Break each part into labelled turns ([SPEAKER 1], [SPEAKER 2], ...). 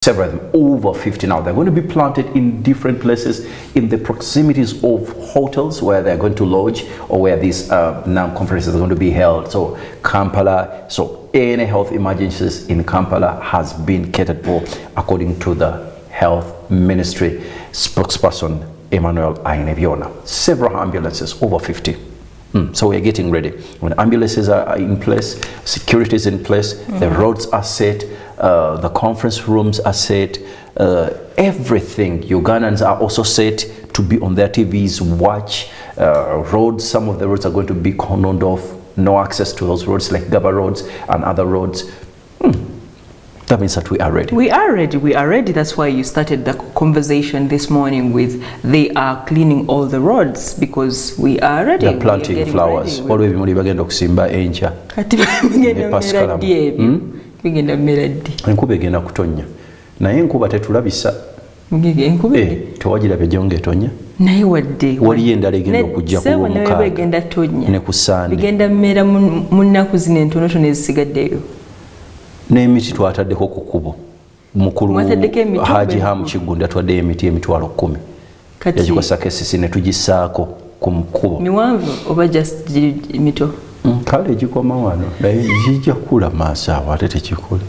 [SPEAKER 1] several of them, over 50 now. They're going to be planted in different places in the proximities of hotels where they're going to lodge or where these now conferences are going to be held. So Kampala, so any health emergencies in Kampala has been catered for according to the Health Ministry spokesperson Emmanuel Ainebiona. Several ambulances, over 50. So we're getting ready. When ambulances are in place, security is in place, the roads are set, the conference rooms are set, everything. Ugandans are also set to be on their TVs, watch roads. Some of the roads are going to be cordoned off, no access to those roads like Gaba roads and other roads. That means that we are ready.
[SPEAKER 2] We are ready. We are ready. That's why you started the conversation this morning with they are cleaning all the roads because we are ready.
[SPEAKER 1] They're planting flowers. What we bagenda okusimba encha.
[SPEAKER 2] Kati bagenda bigenda melody.
[SPEAKER 1] Enkuba egenda kutonya. Naye enkuba tetulabisa.
[SPEAKER 2] Enkuba
[SPEAKER 1] tewagirabye jonge etonya.
[SPEAKER 2] Naye wadde.
[SPEAKER 1] Waliyo endala egenda okujja ku
[SPEAKER 2] Mukaga. Begenda tonya.
[SPEAKER 1] Ne ku Sande.
[SPEAKER 2] Bigenda mmera mu nnaku zino entonotono ezisigaddeyo.
[SPEAKER 1] N'emiti twataddeko ku kkubo. Mukulu Haji Hamu Kigunda twadde emiti emitwalo 10. Yagikwasako esisi ne tugisaako ku kkubo.
[SPEAKER 2] Miwanvu oba just mito?
[SPEAKER 1] Kale gikoma wano naye gijja kula maaso awo ate tekikula.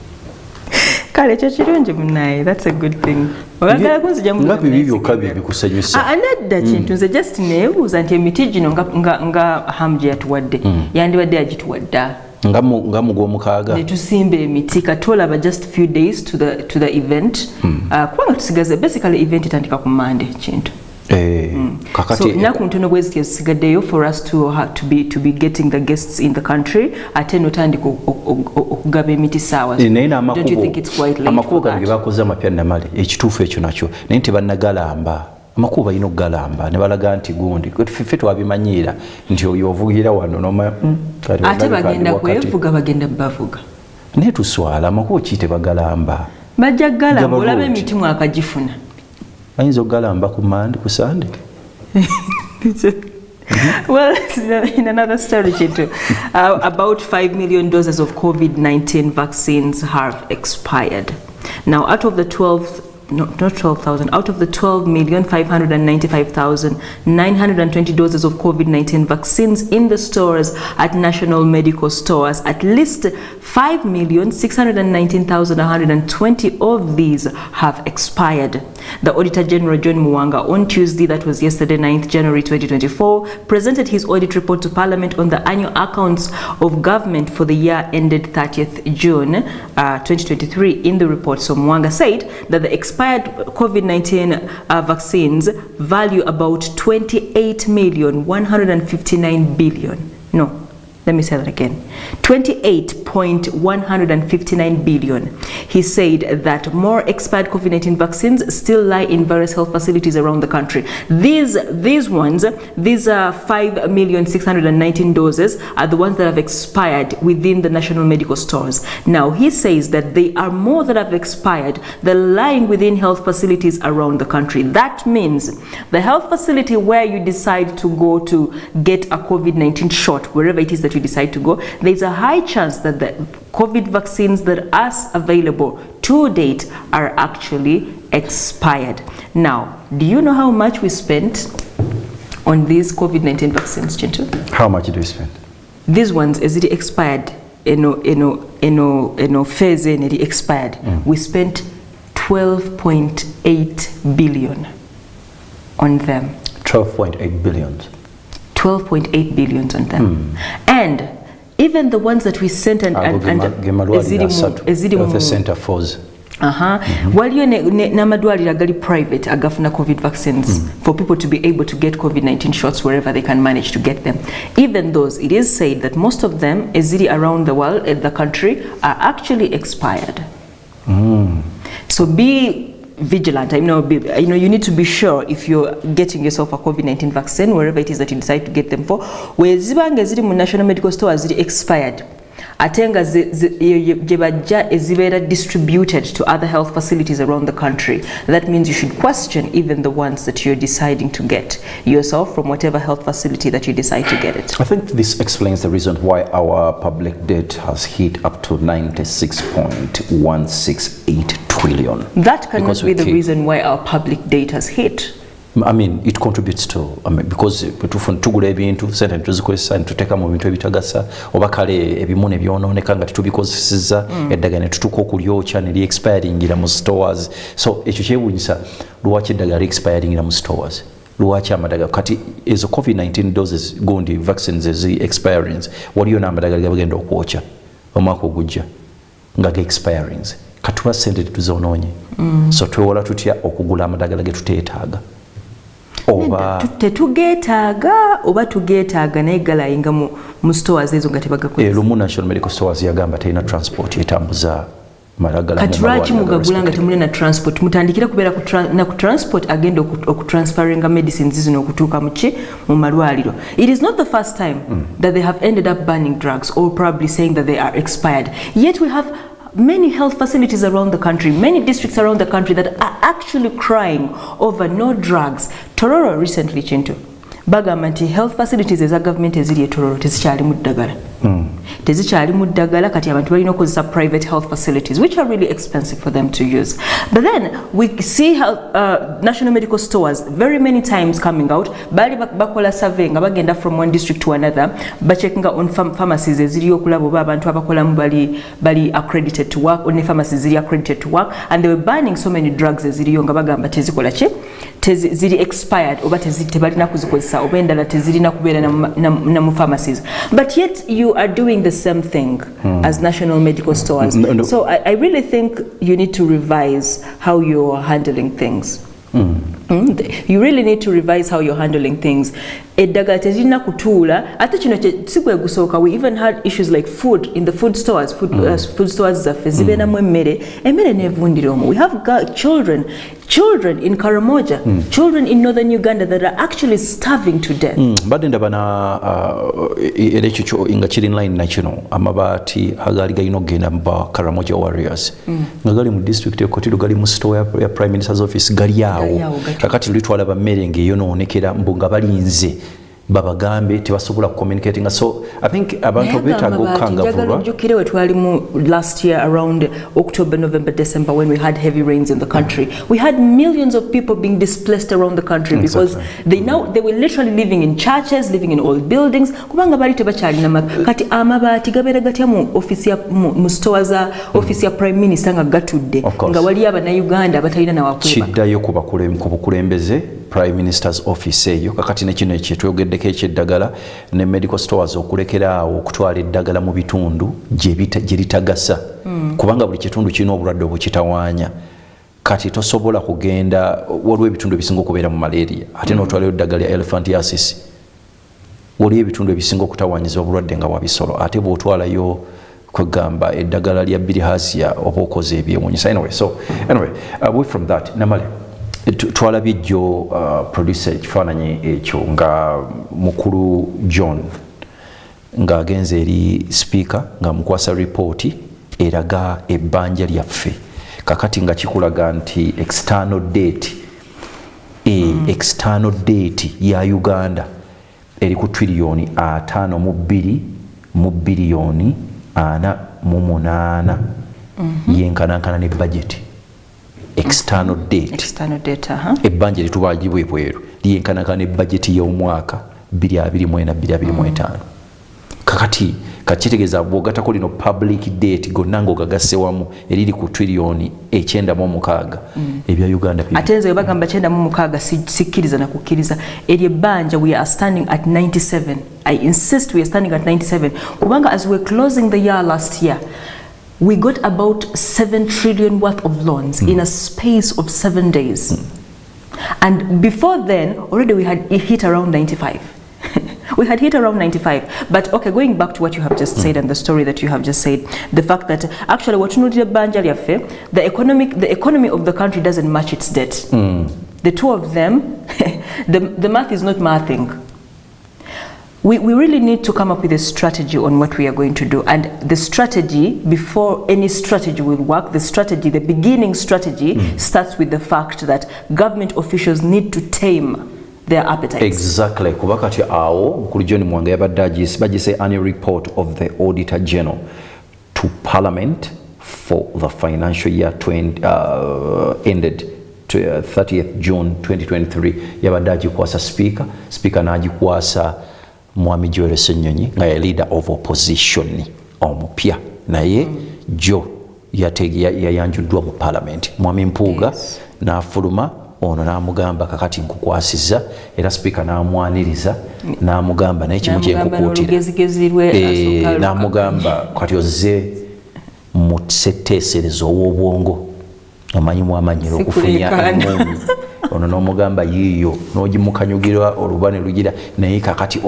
[SPEAKER 2] Kale ekyo kirungi munnaye, that's a good thing. Oyagala kunzija mu
[SPEAKER 1] nga bibi byokka bikusanyusa.
[SPEAKER 2] Nedda kintu nze just neebuuza nti emiti gino nga Hamu gye yatuwadde yandibadde yagituwadda.
[SPEAKER 1] Nga mugw'omukaaga
[SPEAKER 2] ne tusimba emiti katolaba just few days to the event. Kubanga tusigaze basically event etandika ku Monday kintu. So naku ntono bwe ziti ezisigaddeyo for us to be getting the guests in the country ate notandika okugaba emiti saawa. Don't you think it's quite late?
[SPEAKER 1] Amakubo gange bakoze amapya namale ekituufu ekyo nakyo naye tebannagalamba. Amakubo balina okugalamba ne balaga nti gundi ffe twabimanyiira nti oyo ovugira wano noma
[SPEAKER 2] ate bagenda kwevuga bagenda bavuga
[SPEAKER 1] naye tuswala amakubo ki tebagalamba
[SPEAKER 2] bajja galamba olaba emiti mwakagifuna
[SPEAKER 1] ayinza okugalamba ku Mande ku Sande.
[SPEAKER 2] Well, in another story, Chitu, about 5 million doses of COVID-19 vaccines have expired. Now, out of the 12,595,920 doses of COVID-19 vaccines in the stores at national medical stores, at least 5,619,120 of these have expired. The Auditor General John Muwanga on Tuesday, that was yesterday, 9th January 2024, presented his audit report to Parliament on the annual accounts of government for the year ended 30th June 2023. In the report, so Muwanga said that the expired COVID-19 vaccines value about 28,159 billion. No, let me say that again. 28.159 billion. He said that more expired COVID-19 vaccines still lie in various health facilities around the country. These are 5,619 doses are the ones that have expired within the national medical stores. Now he says that they are more that have expired that are lying within health facilities around the country. That means the health facility where you decide to go to get a COVID-19 shot, wherever it is that you decide to go, there's a high chance that the COVID vaccines that are available to date are actually expired. Now, do you know how much we spent on these COVID-19 vaccines, Chintu?
[SPEAKER 1] How much do we spend?
[SPEAKER 2] These ones, as it expired, phase it expired. We spent 12.8 billion on them.
[SPEAKER 1] 12.8 billion.
[SPEAKER 2] 12.8 billion on them. And even the ones that we sent and
[SPEAKER 1] the center force.
[SPEAKER 2] Waliyo n'amadwaliro agali private agafuna COVID vaccines for people to be able to get COVID-19 shots wherever they can manage to get them. Even those, it is said that most of them eziri around the world, the country, are actually expired. So be vigilant. You you need to be sure if you're getting yourself a COVID-19 vaccine, wherever it is that you decide to get them for. Where zibanga ziri mu national medical store ziri expired. Atenga jebajja ezibera distributed to other health facilities around the country. That means you should question even the ones that you're deciding to get yourself from whatever health facility that you decide to get it.
[SPEAKER 1] I think this explains the reason why our public debt has hit up to 96.168 trillion.
[SPEAKER 2] That cannot
[SPEAKER 1] Because
[SPEAKER 2] be
[SPEAKER 1] we
[SPEAKER 2] the
[SPEAKER 1] keep-
[SPEAKER 2] reason why our public data is hit.
[SPEAKER 1] I mean, it contributes to, because tugula ebintu sente tuzikozesa nituteeka mu bintu ebitagasa oba kale ebimu ne byonooneka nga tetubikozesezza eddagala ne tutuuka okulyokya ne li-expiringira mu stores. So ekyo kyewuunyisa, lwaki eddagala li-expiringira mu stores? Lwaki amadagala kati ezo COVID-19 doses gundi vaccines ezi-expirings waliyo n'amadagala gabagenda okwokya omwaka ogujja nga ge-expirings katuba sente tetuzonoonye. So twewola tutya okugula amadagala ge tuteetaaga? Oba
[SPEAKER 2] tetugeetaaga oba tugeetaaga naye galayinga mu stores ezo nga tebagakozesa.
[SPEAKER 1] lumu National Medical Stores yagamba terina transport etambuza malagala.
[SPEAKER 2] Kati lwaki mugagula nga temuli na transport? Mutandikira kubeera ku transport agenda okutransferinga medicines zino okutuuka mu malwaliro. It is not the first time that they have ended up banning drugs or probably saying that they are expired. Yet we have many health facilities around the country, many districts around the country that are actually crying over no drugs. Tororo recently, Chintu, bagamba nti health facilities eza government eziri e Tororo tezikyalimu ddagala. Tezikyalimu ddagala kati abantu balina okukozesa private health facilities which are really expensive for them to use. But then we see National Medical Stores very many times coming out bali bakola survey nga bagenda from one district to another bacheckinga on pharmacies eziri okulaba oba abantu abakolamu bali accredited to work, on pharmacies ziri accredited to work, and they were banning so many drugs eziriyo nga bagamba tezikola ki ziri expired oba tebalina kuzikozesa oba endala tezirina kubeera na mu pharmacies. But yet you are doing the same thing as National Medical Stores. No. So I really think you need to revise how you're handling things. You really need to revise how you're handling things. Eddagala tezirina kutuula ate kino sikwe gusooka. We even had issues like food in the food stores, food stores zaffe zibeeramu emmere nevundira omwo. We have got children in Karamoja, children in northern Uganda that are actually starving to death.
[SPEAKER 1] Badde ndaba na era ekyo nga kiri in line na kino amabaati agali galina okugenda mu Karamoja Warriors nga gali mu district ekotiro gali mu store ya Prime Minister's Office gali awo kakati litwala bammere ng'eyonoonekera mbu nga balinze babagambe tebasobola communicating. So I think abantu betaaga okukangavulwa.
[SPEAKER 2] Njukire we twali mu last year around October, November, December when we had heavy rains in the country. We had millions of people being displaced around the country because they were literally living in churches, living in old buildings. Kubanga bali tebakyalina kati amabaati gabeera gatya mu office ya mu stores za office ya Prime Minister nga gatudde nga wali Abannayuganda abatalina na wakuba.
[SPEAKER 1] Kiddayo ku bukulembeze Prime Minister's Office eyo kakati nekino ekyetwogeddeko ekyeddagala ne medical stores okulekera awo okutwala eddagala mu bitundu gye litagasa kubanga buli kitundu kirina obulwadde obukitawaanya. Kati tosobola kugenda waliwo ebitundu ebisinga okubeera mu malaria ate n'otwalayo eddagala ya elephantiasis. Waliwo ebitundu ebisinga okutawaanyiza obulwadde nga wabisolo ate bw'otwalayo kwegamba eddagala lya bilharzia oba okoze ebyewuunyisa. Anyway, away from that, Namale, twalabye jjo producer ekifaananyi ekyo nga mukulu John ng'agenze eri speaker nga mukwasa ripooti eraga ebbanja lyaffe kakati nga kikulaga nti external date ya Uganda eri ku trillioni 52 mu billioni 48 yenkanankana ne budget. External date ebbanja litubagibwa ebweru lyenkanankana ne budget y'omwaka 2024-2025 kakati kakitegeeza bw'ogatako lino public date gonna ng'ogagasse wamu eriri ku trillioni 96 ebya Uganda
[SPEAKER 2] ate nze bagamba 96 sikkiriza na kukkiriza eryo ebbanja we are standing at 97. I insist we are standing at 97 kubanga as we're closing the year last year we got about 7 trillion worth of loans in a space of 7 days. And before then, already we had hit around 95. We had hit around 95. But okay, going back to what you have just said and the story that you have just said, the fact that actually what the economy of the country doesn't match its debt. The two of them, the math is not mathing. We really need to come up with a strategy on what we are going to do, and the strategy, before any strategy will work, the beginning strategy starts with the fact that government officials need to tame their appetites.
[SPEAKER 1] Exactly. Kubakati awo mukulu John Mwanga bagise annual report of the Auditor General to Parliament for the financial year ended 30th June 2023 yabadde agikwasa speaker n'agikwasa Mwami Joel Ssenyonyi nga ye leader of opposition omupya naye jo yayanjuddwa mu parliament. Mwami Mpuuga n'afuluma ono n'amugamba kakati nkukwasiza era speaker n'amwaniriza n'amugamba naye kimu kyenkukuutira n'amugamba kati ozze mu setteeserezo ow'obwongo amanyimu amanyira okufunya emmundu ono n'omugamba yiiyo n'ogimukanyugirwa oluba ne lugira naye kakati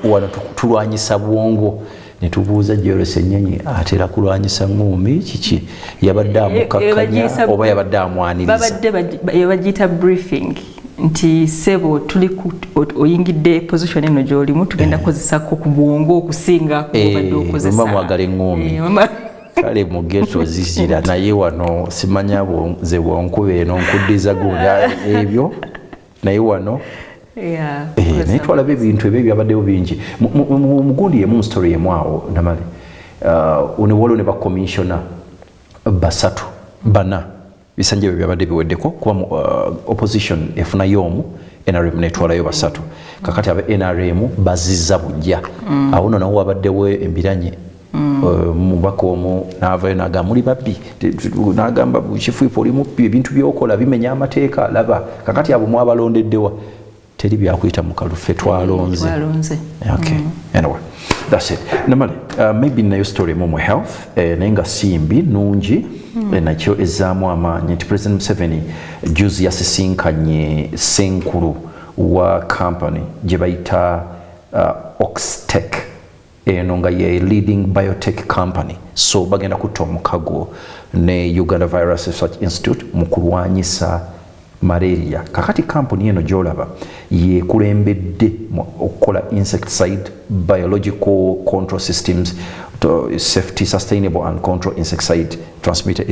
[SPEAKER 1] wano tulwanyisa bwongo ne tubuuza Joel Ssenyonyi atera kulwanyisa ngumi kiki yabadde amukakkanya oba yabadde amwaniriza
[SPEAKER 2] yabagiyita briefing nti sebo tuli oyingidde position eno gy'olimu tugenda kozesako ku bwongo okusinga kubadde okozesa
[SPEAKER 1] mwagala engumi kale mu ghetto zizira naye wano simanya ze bwonkuba eno nkuddiza gunda ebyo naye wano naye twalaba ebintu ebyo byabaddewo bingi mugundi yemu story yemu awo namale waliwo ne bakomishona basatu bana bisanja ebyo byabadde biweddeko kuba opposition efunayo omu NRM netwalayo basatu kakati aba NRM bazizza bujja awo nawo wabaddewo embiranye mubaka omu n'avaayo n'agamba muli babbi n'agamba kifuipo oli mubbi ebintu byokola bimenya amateeka laba kakati abo mwabalondeddewa teri byakuyita mu kalufe twalonze. Okay. Anyway, that's it. Namale, maybe nayo story mu health naye nga simbi nungi nakyo ezzaamu amaanyi nti President Museveni juzi yasisinkanye senkulu wa company gye bayita Oxtec eno nga ye leading biotech company so bagenda kutta omukago ne Uganda Virus Research Institute mu kulwanyisa malaria kakati company eno gyolaba yekulembedde okukola insecticide biological control systems to safety sustainable and control insecticide transmitter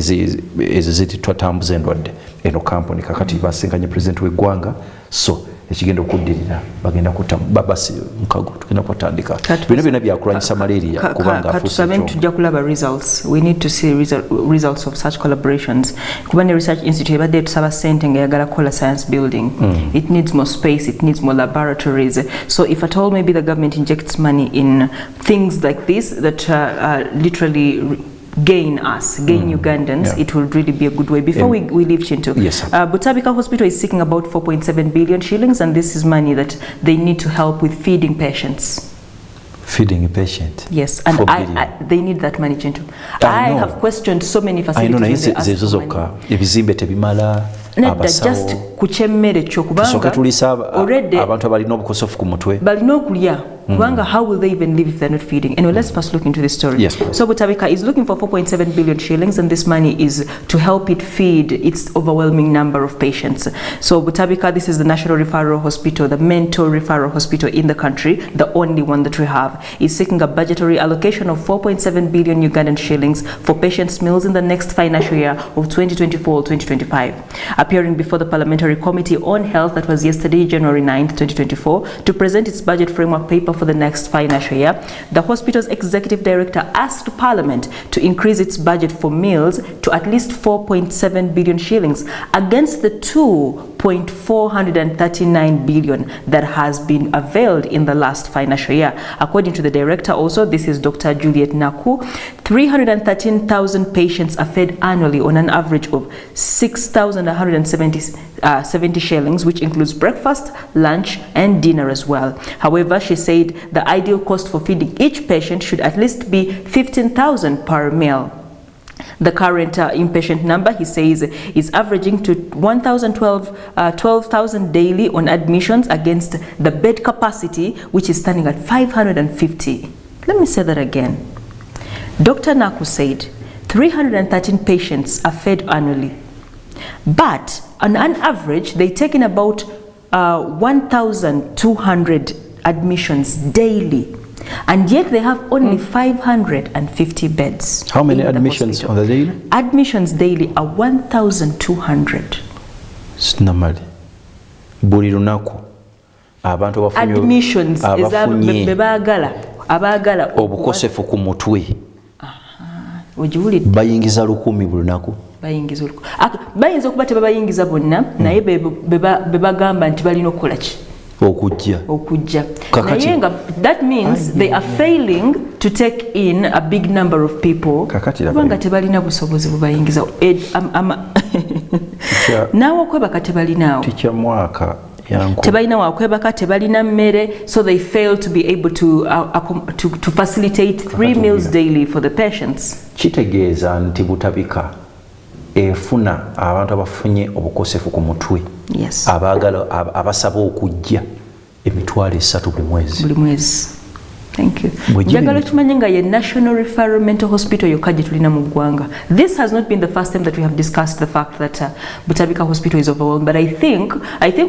[SPEAKER 1] eziziti twatambuza endwadde eno company kakati basinkanye president w'eggwanga so ekigenda okuddirira bagenda kutta babasi mukago tugenda kutandika bino byakulwanyisa malaria kubanga
[SPEAKER 2] katusabe tujja kulaba results. We need to see results of such collaborations. Kubanga Research Institute ebadde tusaba ssente nga yagala kukola science building. It needs more space, it needs more laboratories. So if at all maybe the government injects money in things like this that literally gain Ugandans, it will really be a good way. Before we leave Chintu, Butabika Hospital is seeking about 4.7 billion shillings, and this is money that they need to help with feeding patients.
[SPEAKER 3] Feeding a patient?
[SPEAKER 2] Yes, and they need that money, Chintu. I have questioned so many facilities when they ask for money. Just kuchemmere chokubanga already
[SPEAKER 3] abantu abalina obukosofu ku mutwe
[SPEAKER 2] balina okulya kubanga how will they even live if they're not feeding? Anyway, let's first look into this story.
[SPEAKER 1] Yes,
[SPEAKER 2] so Butabika is looking for 4.7 billion shillings, and this money is to help it feed its overwhelming number of patients. So Butabika, this is the National Referral Hospital, the mental referral hospital in the country, the only one that we have, is seeking a budgetary allocation of 4.7 billion Ugandan shillings for patients' meals in the next financial year of 2024-2025. Appearing before the Parliamentary Committee on Health, that was yesterday, January 9th, 2024, to present its budget framework paper for the next financial year, the hospital's executive director asked Parliament to increase its budget for meals to at least 4.7 billion shillings against the 2.439 billion that has been availed in the last financial year. According to the director also, this is Dr. Juliet Naku, 313,000 patients are fed annually on an average of 6,170 shillings, which includes breakfast, lunch and dinner as well. However, she said the ideal cost for feeding each patient should at least be 15,000 per meal. The current inpatient number, he says, is averaging to 12,000 daily on admissions against the bed capacity, which is standing at 550. Let me say that again. Dr. Naku said 313 patients are fed annually, but on an average, they take in about 1,200 admissions daily, and yet they have only 550 beds.
[SPEAKER 3] How many admissions on the daily?
[SPEAKER 2] Admissions daily are 1,200.
[SPEAKER 3] Sinamali. Buli lunaku abantu bafunye
[SPEAKER 2] admissions abagala
[SPEAKER 3] obukosefu ku mutwe.
[SPEAKER 2] ogiwulidde
[SPEAKER 3] bayingiza 1,000 buli lunaku
[SPEAKER 2] bayinza okuba tebabayingiza bonna naye be bagamba nti balina okukola ki okujja naye nga that means they are failing to take in a big number of people kubanga tebalina busobozi bubayingiza naawe okwebaka tebalinaawo tebalina wakwebaka tebalina mmere so they fail to be able to facilitate 3 meals daily for the patients.
[SPEAKER 1] Kitegeeza nti Butabika efuna abantu abafunye obukosefu ku mutwe abasaba okujja 3 buli mwezi.
[SPEAKER 2] Thank you. Njagala kimanye nga ye National Referral Mental Hospital yokka gye tulina mu ggwanga. This has not been the first time that we have discussed the fact that Butabika Hospital is overwhelmed, but I think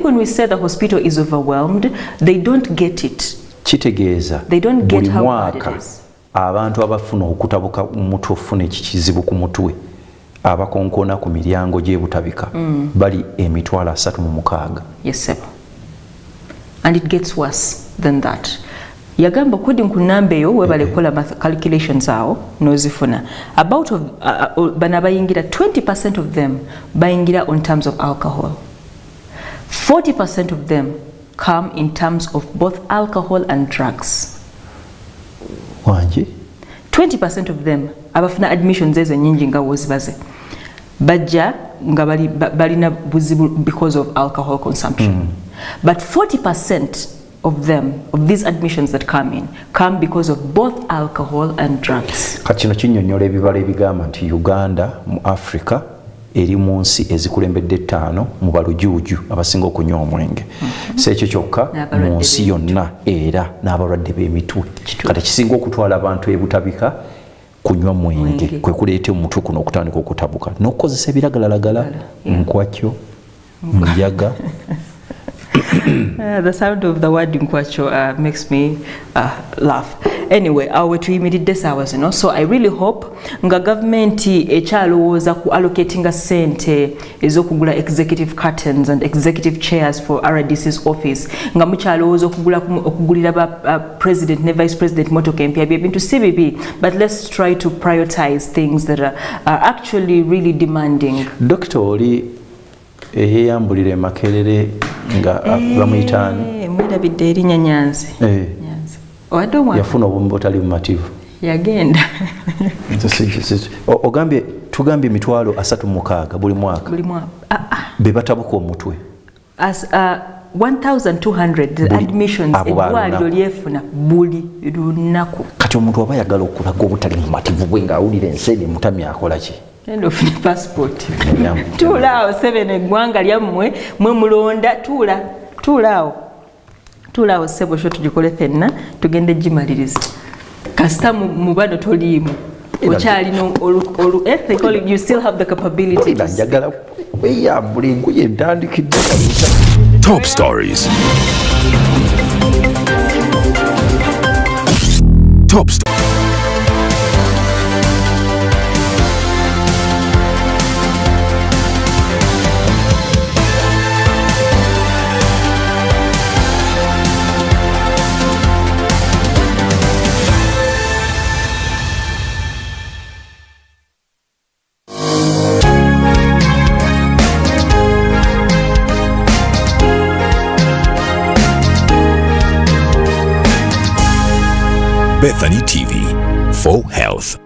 [SPEAKER 2] when we say the hospital is overwhelmed, they don't get it.
[SPEAKER 1] Kitegeeza
[SPEAKER 2] they don't get how bad it is.
[SPEAKER 1] Abantu abafuna okutabuka mutwe ofuna ekikizibu ku mutwe abakonkona ku miryango gye Butabika bali 36,000.
[SPEAKER 2] Yes sir. And it gets worse than that. Yagamba according ku number eyo webale kola calculations awo nozifuna about bana bayingira 20% of them bayingira on terms of alcohol, 40% of them come in terms of both alcohol and drugs.
[SPEAKER 1] Wanji
[SPEAKER 2] 20% of them abafuna admissions ezo nyingi nga wozibaze bajja nga balina buzibu because of alcohol consumption. But 40% of them, of these admissions that come because of both alcohol and drugs.
[SPEAKER 1] Kachino kinnyonnyola ebibala ebigamba nti Uganda mu Africa eri mu nsi ezikulembedde 5 mu balujuuju abasinga okunywa omwenge. So ekyo kyokka mu nsi yonna era n'abalwadde b'emitwe. Kati kisinga okutwala abantu e Butabika kunywa mwenge kwe kuleeta omutwe kuno okutandika okutabuka n'okukozesa ebiragalalagala nkwakyo njaga.
[SPEAKER 2] The sound of the word nkwacho makes me laugh. Anyway, awe tuyimiridde saawa zino, so I really hope nga government ekyalowooza ku allocating a sente ez'okugula executive curtains and executive chairs for RDC's office nga mukyalowooza okugulira ba president ne vice president motoka empya byebintu si bibi, but let's try to prioritize things that are actually really demanding.
[SPEAKER 1] Dr. Oli eyambulire Makerere nga bamuyitaani
[SPEAKER 2] mwirabidde erinnya Nyanzi.
[SPEAKER 1] Yafuna obumbe otali bumativu
[SPEAKER 2] yagenda.
[SPEAKER 1] Tugambye 36,000 buli mwaka be batabuka omutwe
[SPEAKER 2] as 1,200 admissions eddwaliro lyefuna buli lunaku.
[SPEAKER 1] Kati omuntu aba ayagala okulaga obutali bumativu bwe ng'awulira ensi eno mutami akola ki?
[SPEAKER 2] Endo funi passport. Tuulaawo 7 eggwanga lyammwe mwe mulonda tuulaawo sebo sho tugikole fenna tugende gimaliriza. Kasita mu bano toliimu. Okyalina they call it, you still have the capability.
[SPEAKER 1] Njagala weyambula enguye entandikidde.
[SPEAKER 4] Top stories. Top stories. Bethany TV for health.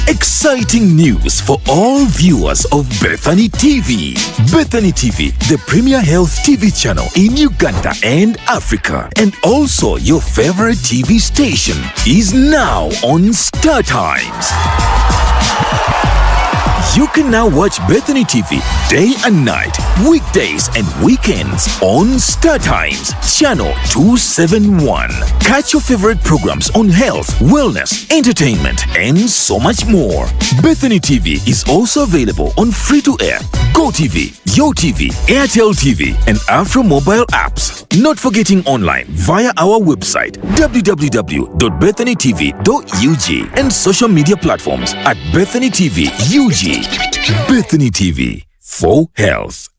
[SPEAKER 4] Exciting news for all viewers of Bethany TV. Bethany TV, the premier health TV channel in Uganda and Africa, and also your favorite TV station, is now on Star Times. You can now watch Bethany TV day and night, weekdays and weekends on Star Times, channel 271. Catch your favorite programs on health, wellness, entertainment, and so much more. Bethany TV is also available on free-to-air, GoTV, YoTV, Airtel TV, and Afro mobile apps. Not forgetting online via our website www.bethanytv.ug and social media platforms at Bethany TV UG. Bethany TV for health.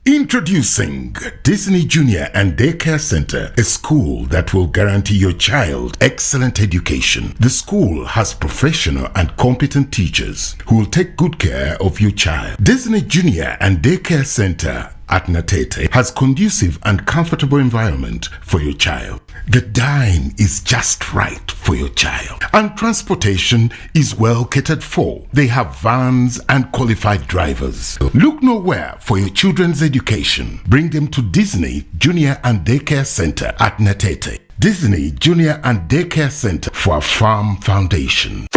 [SPEAKER 5] Introducing Disney Junior and Daycare Center, a school that will guarantee your child excellent education. The school has professional and competent teachers who will take good care of your child. Disney Junior and Daycare Center at Natete has conducive and comfortable environment for your child. The dine is just right for your child, and transportation is well catered for. They have vans and qualified drivers. Look nowhere for your children's education. Bring them to Disney Junior and Daycare Center at Natete. Disney Junior and Daycare Center for a firm foundation.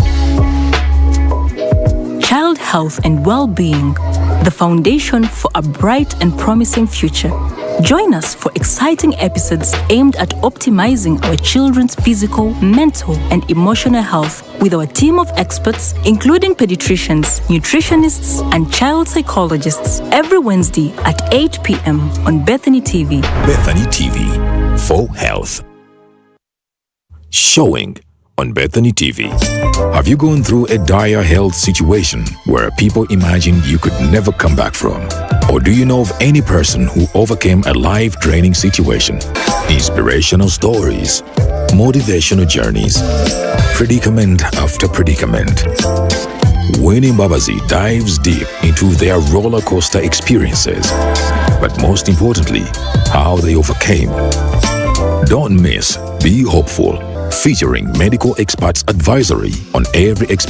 [SPEAKER 6] Child health and well-being, the foundation for a bright and promising future. Join us for exciting episodes aimed at optimizing our children's physical, mental, and emotional health with our team of experts, including pediatricians, nutritionists, and child psychologists, every Wednesday at 8 p.m. on Bethany TV.
[SPEAKER 4] Bethany TV, for health. Showing on Bethany TV. Have you gone through a dire health situation where people imagined you could never come back from? Or do you know of any person who overcame a life-draining situation? Inspirational stories, motivational journeys, predicament after predicament. Winnie Babazi dives deep into their roller coaster experiences, but most importantly, how they overcame. Don't miss Be Hopeful, featuring medical experts advisory on every experience.